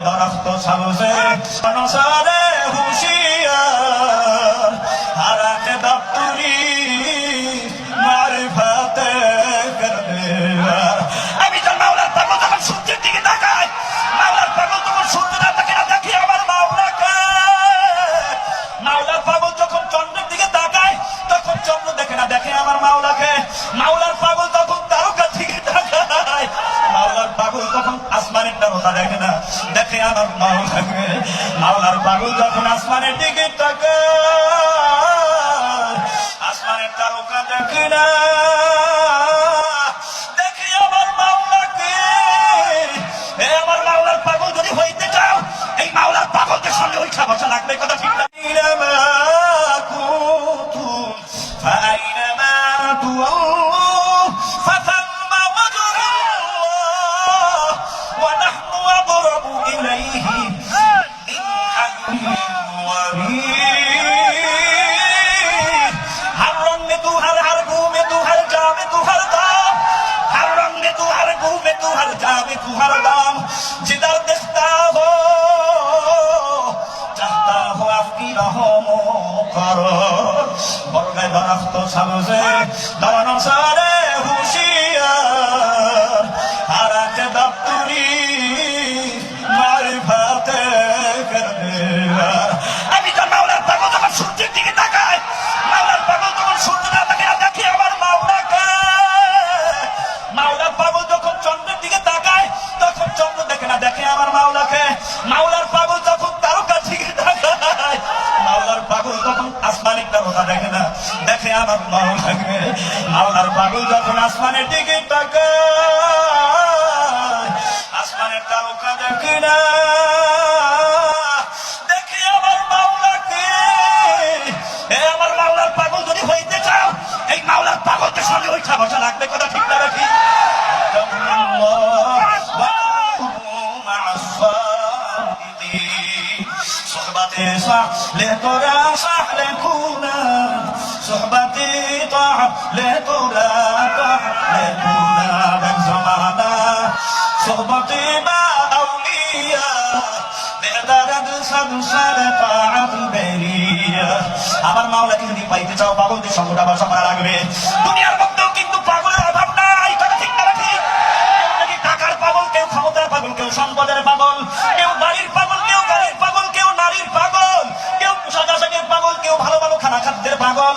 درخت سبز نظر هوشیار حرکت دفتری معرفت کردگار আমি তো মাওলার পাগল তখন সূর্যের দিকে তাকাই মাওলার পাগল তখন সূর্য না তাকে না দেখি আমার মাওলাকে মাওলার পাগল যখন চন্দ্রের দিকে তাকায় তখন চন্দ্র দেখে না দেখে আমার মাওলাকে মাওলার পাগল তখন তারকার দিকে তাকায় মাওলার পাগল তখন আসমানের তারকা দেখে না দেখে আমার মাওলাকে মাওলার পাগল যখন আসমানের দিকে তাকায় আসমানের তারকা দেখে না দেখে আমার মাওলাকে আমার মাওলার পাগল যদি হইতে চাও এই মাওলার পাগলকে সঙ্গে ওই বসা লাগবে কথা ঠিক না तुम्हार दाम जिधर देखता हो चाहता हो आपकी रहमो करो बरगद दरख्त सबज़े दानों सारे होशियार हरकत दफ्तरी मारिफत करदेगार আমি তো মাওলার পাগল যখন সূর্যের দিকে তাকায় মাওলার পাগল যখন সূর্য না তাকে দেখি আমার মাওলাকে মাওলার পাগল যখন চন্দ্রের দিকে তাকায় তখন চন্দ্র দেখে না দেখে আমার মাওলাকে মাওলার পাগল যখন তারকার দিকে তাকায় মাওলার পাগল তখন আসমানের তারকা দেখে না দেখে আমার মাওলাকে মাওলার পাগল যখন আসমানের দিকে তাকায় আসমানের তারকা দেখে না দেখে আমার মাওলাকে আমার মাওলার পাগল যদি হইতে চাও এই মাওলার পাগলকে সঙ্গে ওইটা বসা লাগবে কথা ঠিক না রাখি صحبتي صح لترى صح لكونا صحبتي طاح لترى طاح لكونا من زمانا صحبتي مع أولياء لدرد سلسل طاعة البرية আমার মাওলাকে যদি পাইতে চাও পাগলদের সঙ্গটা বসা করা লাগবে দুনিয়ার মধ্যেও কিন্তু পাগলের অভাব নাই কথা ঠিক না রাখি কেউ টাকার পাগল কেউ ক্ষমতার পাগল কেউ সম্পদের পাগল কেউ বাড়ির পাগল কেউ গাড়ির পাগল কেউ নারীর পাগল কেউ পোশাক আশাকের পাগল কেউ ভালো ভালো খানা খাদ্যের পাগল